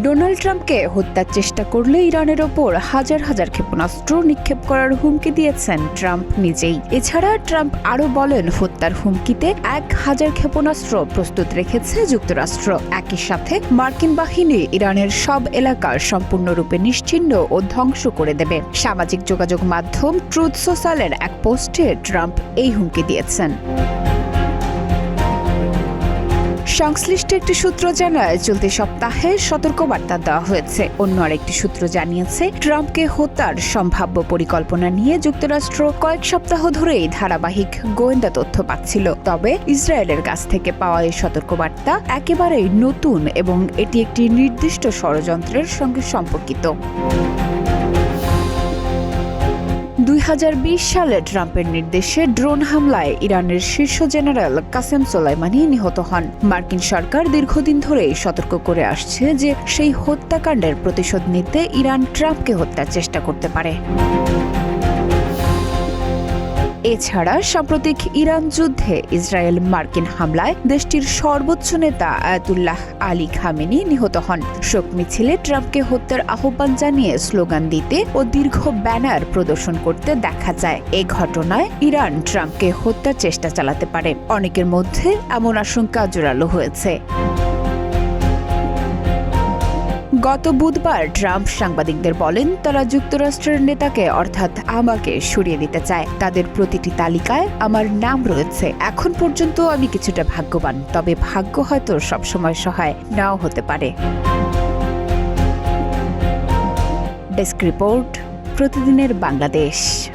Donald ট্রাম্পকে হত্যার চেষ্টা করলে ইরানের ওপর হাজার হাজার ক্ষেপণাস্ত্র নিক্ষেপ করার হুমকি দিয়েছেন ট্রাম্প নিজেই। এছাড়া ট্রাম্প আরও বলেন, হত্যার হুমকিতে 1000 ক্ষেপণাস্ত্র প্রস্তুত রেখেছে যুক্তরাষ্ট্র। একই সাথে মার্কিন বাহিনী ইরানের সব এলাকা সম্পূর্ণরূপে নিশ্চিহ্ন ও ধ্বংস করে দেবে। সামাজিক যোগাযোগ মাধ্যম ট্রুথ সোশ্যালের এক পোস্টে ট্রাম্প এই হুমকি দিয়েছেন। সংশ্লিষ্ট একটি সূত্র জানায়, চলতি সপ্তাহে সতর্কবার্তা দেওয়া হয়েছে। অন্য আরেকটি সূত্র জানিয়েছে, ট্রাম্পকে হত্যার সম্ভাব্য পরিকল্পনা নিয়ে যুক্তরাষ্ট্র কয়েক সপ্তাহ ধরেই ধারাবাহিক গোয়েন্দা তথ্য পাচ্ছিল। তবে ইসরায়েলের কাছ থেকে পাওয়া এই সতর্কবার্তা একেবারেই নতুন এবং এটি একটি নির্দিষ্ট ষড়যন্ত্রের সঙ্গে সম্পর্কিত। 2020 সালে ট্রাম্পের নির্দেশে ড্রোন হামলায় ইরানের শীর্ষ জেনারেল কাসেম সোলাইমানি নিহত হন। মার্কিন সরকার দীর্ঘদিন ধরেই সতর্ক করে আসছে যে সেই হত্যাকাণ্ডের প্রতিশোধ নিতে ইরান ট্রাম্পকে হত্যার চেষ্টা করতে পারে। এছাড়া সাম্প্রতিক ইরান যুদ্ধে ইসরায়েল মার্কিন হামলায় দেশটির সর্বোচ্চ নেতা আয়াতুল্লাহ আলী খামেনি নিহত হন। শোক মিছিলে ট্রাম্পকে হত্যার আহ্বান জানিয়ে স্লোগান দিতে ও দীর্ঘ ব্যানার প্রদর্শন করতে দেখা যায়। এ ঘটনায় ইরান ট্রাম্পকে হত্যার চেষ্টা চালাতে পারে। অনেকের মধ্যে এমন আশঙ্কা জোরালো হয়েছে। গত বুধবার ট্রাম্প সাংবাদিকদের বলেন, তারা যুক্তরাষ্ট্রের নেতাকে অর্থাৎ আমাকে সরিয়ে দিতে চায়। তাদের প্রতিটি তালিকায় আমার নাম রয়েছে। এখন পর্যন্ত আমি কিছুটা ভাগ্যবান, তবে ভাগ্য হয়তো সবসময় সহায় নাও হতে পারে। ডেস্ক রিপোর্ট, প্রতিদিনের বাংলাদেশ।